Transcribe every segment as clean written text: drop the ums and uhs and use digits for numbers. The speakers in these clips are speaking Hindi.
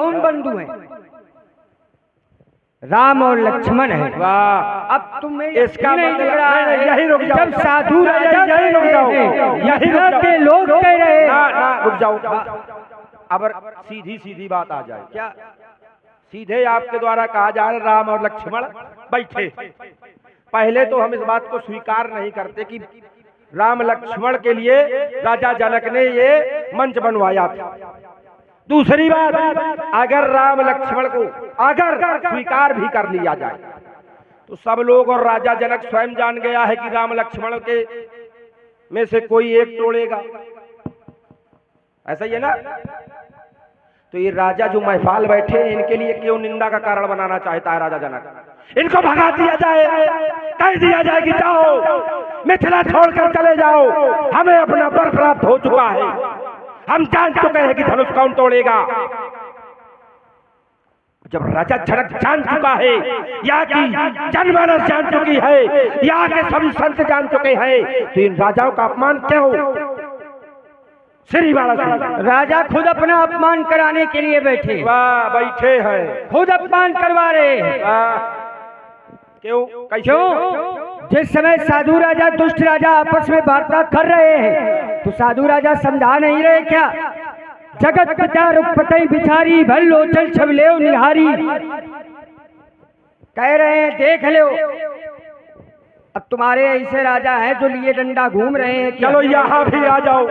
कौन बंधु हैं? राम और लक्ष्मण है। वाह, अब तुम्हें इसका नहीं मतलब लग रहा है यही रुक जाओ, जब साधु राजा यही रुक जाओ, यही रुक जाओ। के लोग कह रहे ना ना रुक जाओ। अब सीधी सीधी बात आ जाए, क्या? सीधे आपके द्वारा कहा जा रहा राम और लक्ष्मण बैठे। पहले तो हम इस बात को स्वीकार नहीं करते कि राम लक्ष्मण के लिए राजा जनक ने ये मंच बनवाया था। दूसरी बात, अगर राम लक्ष्मण को अगर स्वीकार भी कर लिया जाए तो सब लोग और राजा जनक स्वयं जान गया है कि राम लक्ष्मण के में से कोई एक तोड़ेगा, ऐसा ही है ना। तो ये राजा जो महफाल बैठे हैं, इनके लिए क्यों निंदा का कारण बनाना चाहता है राजा जनक? इनको भगा दिया जाए, कह दिया जाए कि जाओ मिथिला छोड़कर चले जाओ, हमें अपना वर प्राप्त हो चुका है, हम जान चुके हैं कि धनुष कौन तोड़ेगा। जब राजा जनक जान चुका है, यहाँ की जनमानस जान चुकी है, यहाँ के सभी संत जान चुके हैं, तो इन राजाओं का अपमान क्यों? श्री राजा खुद अपना अपमान कराने के लिए बैठे। वाह, बैठे हैं, खुद अपमान करवा रहे हैं। क्यों? क्यों? जिस समय साधु राजा दुष्ट राजा आपस में वार्ता कर रहे हैं तो साधु राजा समझा नहीं रहे क्या? जगत पिता रुकपतई बिचारी भल लोचन छबलेव निहारी, कह रहे हैं देख लो। अब तुम्हारे ऐसे राजा हैं जो लिए डंडा घूम रहे हैं। चलो यहाँ भी आ जाओ,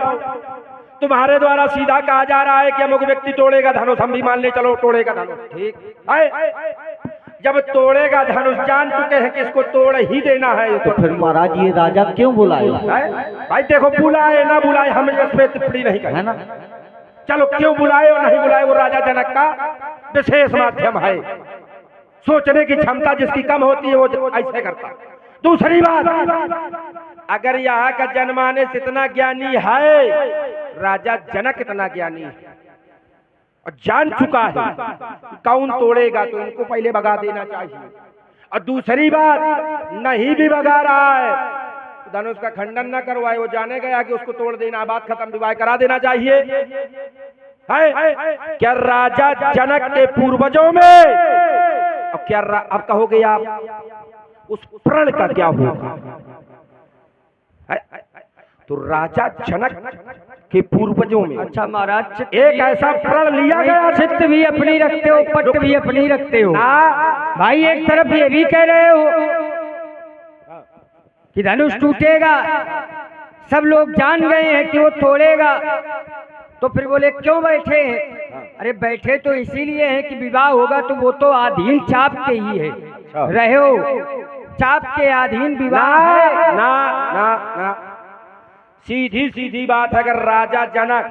तुम्हारे द्वारा सीधा कहा जा रहा है कि अमुक व्यक्ति तोड़ेगा धनुष, हम भी मान ले चलो तोड़ेगा धनुष, ठीक है। जब तोड़ेगा धनुष, जान चुके हैं कि इसको तोड़ ही देना है, तो फिर महाराज ये राजा क्यों बुलाए? भाई देखो, बुलाए ना बुलाए हम इस पे टिप्पणी नहीं करें, है ना। चलो क्यों बुलाए और नहीं बुलाए, वो राजा जनक का विशेष माध्यम है। सोचने की क्षमता जिसकी कम होती है वो ऐसे करता। दूसरी बात, अगर यहाँ का जनमानस इतना ज्ञानी है, राजा जनक इतना ज्ञानी है और जान चुका है कि कौन तोड़ेगा, तो इनको पहले भगा देना चाहिए। और दूसरी बात, नहीं भी भगा रहा है तो धनुष का खंडन न करवाए, वो जाने गया कि उसको तोड़ देना, बात खत्म, विवाह करा देना चाहिए। है क्या राजा जनक के पूर्वजों में, अब क्या अब कहोगे आप उस प्रण का क्या होगा? तो राजा जनक के पूर्वजों में, अच्छा महाराज, एक ऐसा प्रण लिया गया। चित्त भी अपनी रखते हो, पट भी अपनी रखते हो भाई। एक तरफ ये भी कह रहे हो कि धनुष टूटेगा, सब लोग जान गए हैं कि वो तोड़ेगा, तो फिर बोले क्यों बैठे हैं? अरे बैठे तो इसीलिए हैं कि विवाह होगा तो वो तो अधीन चाप के ही है, रहे हो चाप के अधीन विवाह है ना ना ना। सीधी सीधी बात है, अगर राजा जनक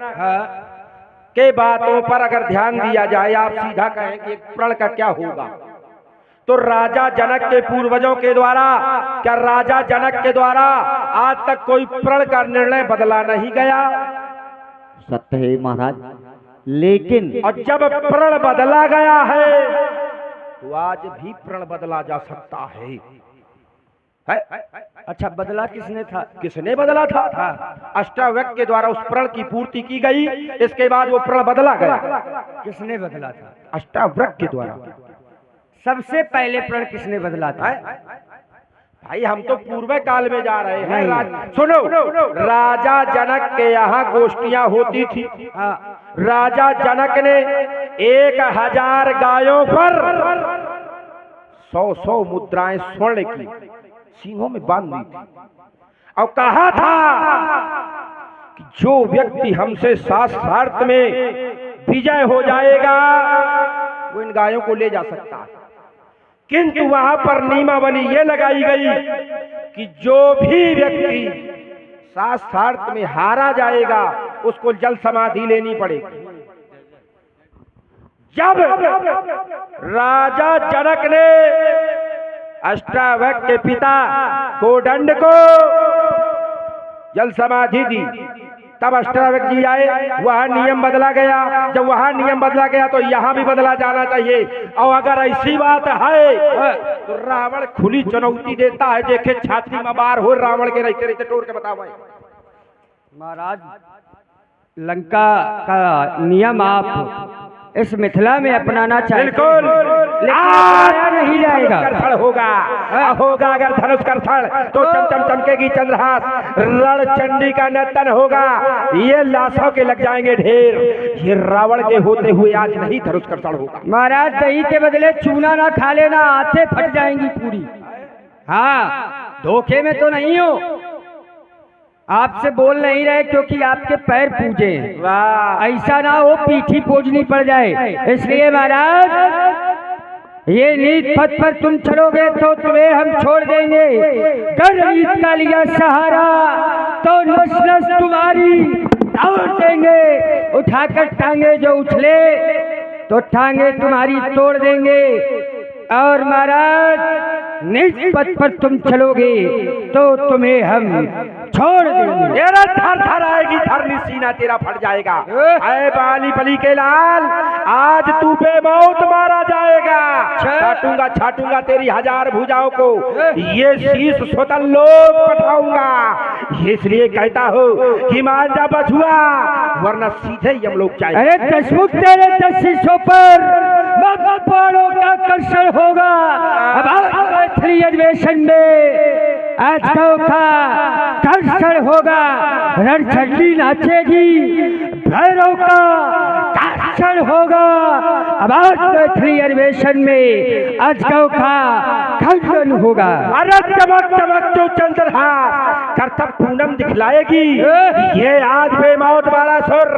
के बातों पर अगर ध्यान दिया जाए, आप सीधा कहें कि प्रण का क्या होगा, तो राजा जनक के पूर्वजों के द्वारा, क्या राजा जनक के द्वारा आज तक कोई प्रण का निर्णय बदला नहीं गया? सत्य है महाराज, लेकिन और जब प्रण बदला गया है तो आज भी प्रण बदला जा सकता है। अच्छा, बदला किसने था? किसने बदला था? अष्टावक्र के द्वारा उस प्रण की पूर्ति की गई, इसके बाद वो प्रण बदला गया। किसने बदला था? अष्टावक्र के द्वारा। सबसे पहले प्रण किसने बदला था? भाई हम तो पूर्व काल में जा रहे हैं। सुनो, राजा जनक के यहाँ गोष्ठियां होती थी। राजा जनक ने 1000 गायों पर 100 मुद्राएं स्वर्ण की सींगों में बांध दी थी और कहा था कि जो व्यक्ति हमसे शास्त्रार्थ में विजय हो जाएगा वो इन गायों को ले जा सकता है। किंतु वहां पर नियमावली ये लगाई गई कि जो भी व्यक्ति शास्त्रार्थ में हारा जाएगा उसको जल समाधि लेनी पड़ेगी। जब राजा जनक ने अष्टावक्र के पिता कोदंड को जल समाधि दी, तब अष्टावक्र जी आए, वहां नियम बदला गया। जब वहां नियम बदला गया तो यहाँ भी बदला जाना चाहिए। और अगर ऐसी बात है तो रावण खुली चुनौती देता है, देखे छाती में बार हो रावण के रहते रहते तोड़ के बताओ। महाराज, लंका का नियम आप इस मिथिला में अपनाना चाहिए। बिल्कुल। लेकिन आज अपनाया नहीं जाएगा। कर्षण होगा, होगा अगर धनुष कर्षण तो चमचम चमकेगी चंद्रहास, रण चंडी का नर्तन होगा, ये लाशों के लग जाएंगे ढेर। ये रावण के होते हुए आज नहीं धनुष कर्षण होगा। महाराज दही के बदले चूना ना खा लेना, आंखें फट जाएंगी पूरी। हाँ, धोखे में तो नहीं हो। आपसे बोल नहीं रहे क्योंकि आपके पैर पूजे हैं। वाह, ऐसा ना हो पीठी पोजनी पड़ जाए। इसलिए महाराज ये नीत पथ पर तुम चलोगे तो तुम्हें हम छोड़ देंगे। कर नीत का लिया सहारा तो नस नस तुम्हारी तोड़ देंगे। उठाकर टांगे जो उछले तो टांगे तुम्हारी तोड़ देंगे। और महाराज नीच पथ पर तुम चलोगे तो तुम्हें हम छोड़ देंगे। तेरा थर थर आएगी, धरनी सीना तेरा फट जाएगा। ऐ बाली बली के लाल, आज तू बेमौत मारा जाएगा। छाटूंगा छाटूंगा तेरी 1000 भुजाओं को, ये शीश स्वतः लोक पठाऊंगा। इसलिए कहता हूँ कि मान जा बछुआ, वरना सीधे यमलोक जाए। अरे दशमुख तेरे 10 शीशों पर बाणों का कर्षण होगा। अब मैथिली अधिवेशन में आज का कर्षण होगा। रणचंडी नाचेगी, भैरव का कर्षण होगा। अब मैथिली अधिवेशन में आज का कर्षण होगा। अरे चमक चमक जो चंद्रहास करतब पूनम दिखलाएगी, ये आज बेमौत वाला सुर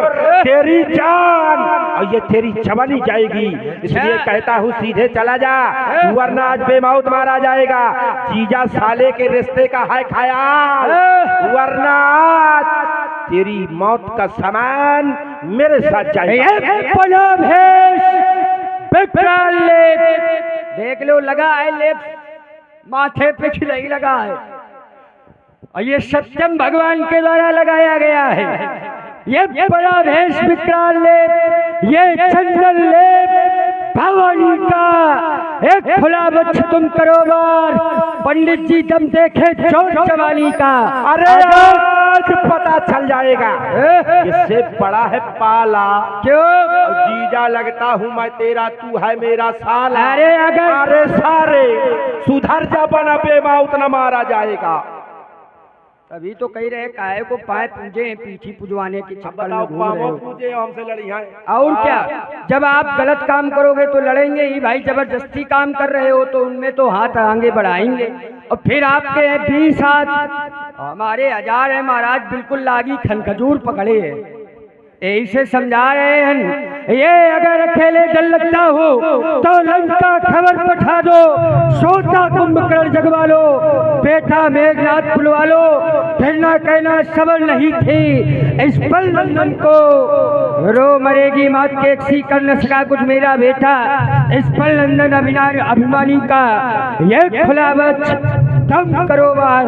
तेरी जान और ये तेरी जवानी जाएगी। इसलिए कहता हूँ सीधे चला जा, वरना आज बेमौत मारा जाएगा। जीजा साले के रिश्ते का है ख्याल, वरना आज तेरी मौत का सामान मेरे साथ जाएगा। विकराल लेप देख लो, लगा है लेप, माथे पे खिलाई लगा है। और ये सत्यम भगवान के द्वारा लगाया गया है। ये बड़ा भेष विकराल लेप, ये चंदन लेप भवानी का एक खुला बच्च तुम करो बार। पंडित जी दम देखे चोर जवानी का। अरे आज पता चल जाएगा, इससे बड़ा है पाला। क्यों? जीजा लगता हूँ मैं तेरा, तू है मेरा साला। अरे सारे सुधर जा, बना बेमौत न मारा जाएगा। अभी तो कह रहे काहे को पाए पूजे हैं, पीठी पुजवाने की चक्कर में घूम रहे हो। पूजे हमसे लड़ी हैं। और क्या, जब आप गलत काम करोगे तो लड़ेंगे ही भाई। जबरदस्ती काम कर रहे हो तो उनमें तो हाथ आगे बढ़ाएंगे। और फिर आपके 20 हाथ, हमारे 1000 है महाराज, बिल्कुल लागी खनखजूर पकड़े है। यही से समझा रहे हैं, ये अगर अकेले डर लगता हो तो लंका खबर पठा दो। सोता कुंभकर्ण जगवा लो, बेटा मेघनाथ बुलवा लो। फिर ना कहना सबर नहीं थी इस पल नंदन को, रो मरेगी मात के एक्सी कर न सका कुछ मेरा बेटा। इस पल नंदन अभिमानी का ये खुला बच दम करो बार,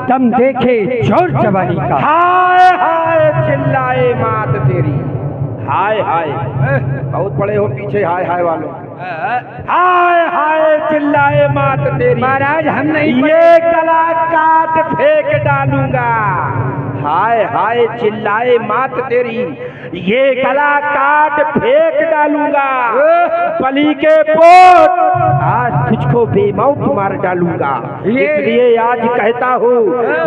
दम देखे चोर जवानी का। हाय हाय चिल्लाए मात तेरी, हाय हाय बहुत बड़े हो पीछे हाय हाय वालों। हाय हाय चिल्लाए मात तेरी, महाराज हम नहीं, ये गला काट फेंक डालूंगा। हाय हाय चिल्लाए मात तेरी, ये गला काट फेंक डालूंगा। बलि के पोत आज तुझको बेमौत मार डालूंगा। इसलिए आज कहता हूँ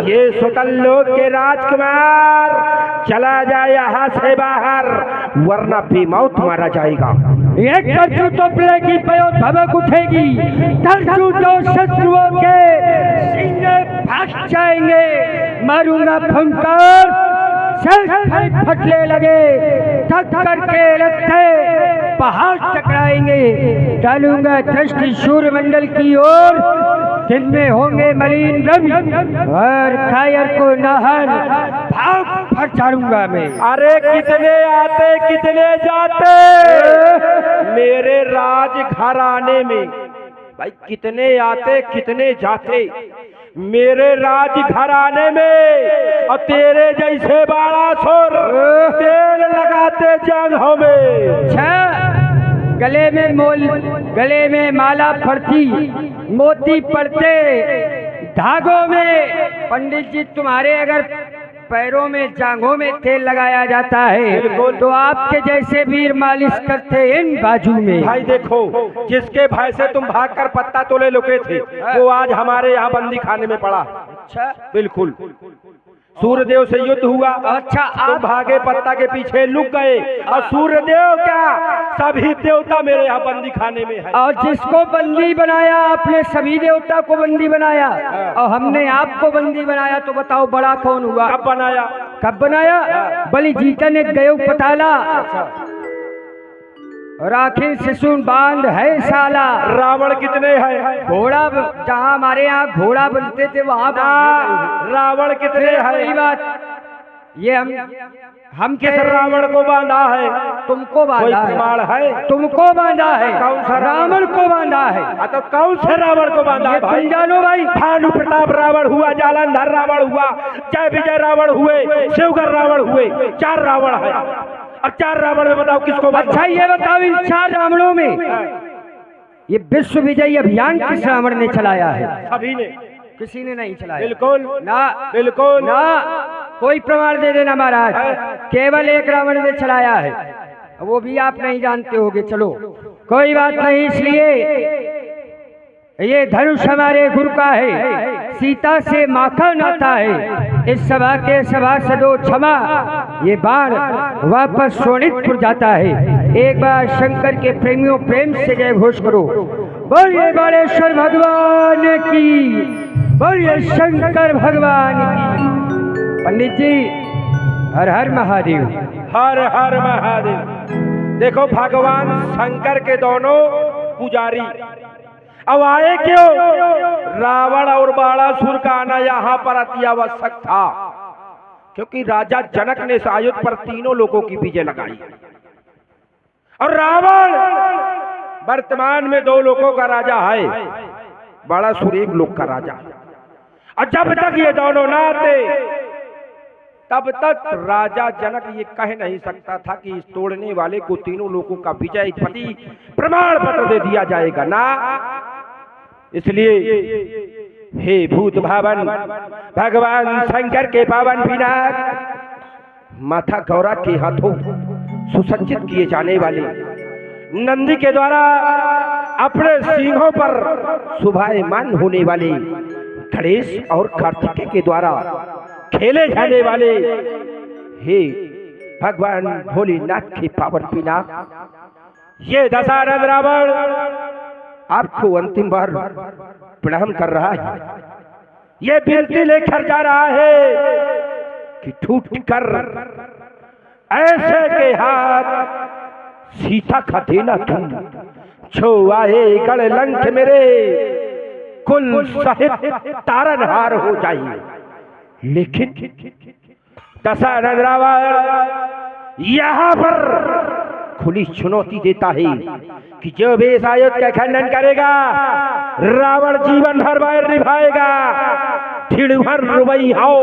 ये स्वतंत्र लोक के राजकुमार चला जाए यहाँ से बाहर, वरना बेमौत मारा जाएगा। एक तरजू तो प्ले की पयो धमक उठेगी, तरजू तो शत्रुओं के सीने फट जाएंगे। मारूंगा फंकार, सर फटने लगे, टक्कर के लगते पहाड़ टकराएंगे। डालूंगा दृष्टि सूर्यमंडल की ओर, जिनमें होंगे मलिन रवि और कायर को नहर भाग फट डालूंगा मैं। अरे कितने आते कितने जाते मेरे राज घराने में, भाई कितने आते कितने जाते मेरे राज घराने में, और तेरे जैसे बाड़ा सोर तेल लगाते जंघों में। गले में माला पड़ती, मोती पड़ते धागों में। पंडित जी तुम्हारे अगर पैरों में जांघों में तेल लगाया जाता है, बिल्कुल। तो आपके जैसे वीर मालिश करते इन बाजू में। भाई देखो, जिसके भय से तुम भागकर पत्ता तोले लुके थे, वो आज हमारे यहाँ बंदी खाने में पड़ा। अच्छा, बिल्कुल। सूर्यदेव से युद्ध हुआ, अच्छा, तुम आप भागे पत्ता के पीछे लुक गए, और सूर्यदेव क्या सभी देवता मेरे यहाँ बंदी खाने में है। और जिसको बंदी बनाया आपने, सभी देवता को बंदी बनाया और हमने आपको बंदी बनाया, तो बताओ बड़ा कौन हुआ? कब बनाया? कब बनाया? बलि जीतन एक गयो पताला, राखी शिशुन बांध है साला। रावण कितने हैं? घोड़ा जहाँ हमारे यहाँ घोड़ा बनते थे वहाँ रावण कितने सही हैं? बात। ये हम किस रावण को बांधा है? तुमको कोई बांधा प्रमाण है, है? तुमको बांधा है, कौन सा रावण को बांधा है। तो कौन से रावण को बांधा है ये भाई? तुम जानो भाई। भानु प्रताप रावण हुआ, जालंधर रावण हुआ, जय विजय रावण हुए, शिवगर रावण हुए, 4 रावण है। अब 4 रावण में बताओ किसको बांधा? अच्छा ये बताओ, इन 4 रावणों में ये विश्व विजयी अभियान किस रावण ने चलाया है? सभी ने। किसी ने नहीं चलाया। बिल्कुल ना, बिल्कुल ना, कोई प्रमाण दे देना महाराज। केवल एक रावण ने चलाया है, वो भी आप नहीं जानते होगे। चलो कोई बात नहीं, इसलिए ये धनुष हमारे गुरु का है, सीता से माखन आता है। इस सभा के सभासदों क्षमा, ये बाण वापस सोनितपुर जाता है। एक बार शंकर के प्रेमियों प्रेम से जय घोष करो। बोलिए बालेश्वर भगवान की, बोलिए शंकर भगवान की। पंडित जी, हर हर महादेव। हर हर महादेव। देखो भगवान शंकर के दोनों पुजारी अब आए क्यों? रावण और बाणासुर का आना यहाँ पर अति आवश्यक था, क्योंकि राजा जनक ने इस आयुध पर तीनों लोगों की विजय लगाई, और रावण वर्तमान में 2 लोगों का राजा है, बाणासुर 1 लोक का राजा। और जब तक ये दोनों ना आते, तब तक राजा जनक ये कह नहीं सकता था कि इस तोड़ने वाले को तीनों लोगों का विजयपति प्रमाण पत्र दे दिया जाएगा ना। इसलिए हे भूत भावन भगवान शंकर के पावन पिनाक माता गौरा के हाथों सुसज्जित किए जाने वाले नंदी के द्वारा अपने सिंहों पर शोभायमान होने वाले गणेश और कार्तिकेय के द्वारा खेले जाने वाले हे भगवान भोलेनाथ के पावन पिनाक, ये दशानन रावण आपको अंतिम बार प्रणाम कर रहा है। ये विनती लेकर जा रहा है कि टूट कर ऐसे के हाथ सीता का देना तुम, छो आए गढ़ लंक मेरे कुल सहित तारनहार हो जाइए। लेकिन दशानन रावण यहाँ पर खुली चुनौती देता है कि जो भी इस आयुध का खंडन करेगा, रावण जीवन भर वैर निभाएगा। ढिड़ भर रुबई हो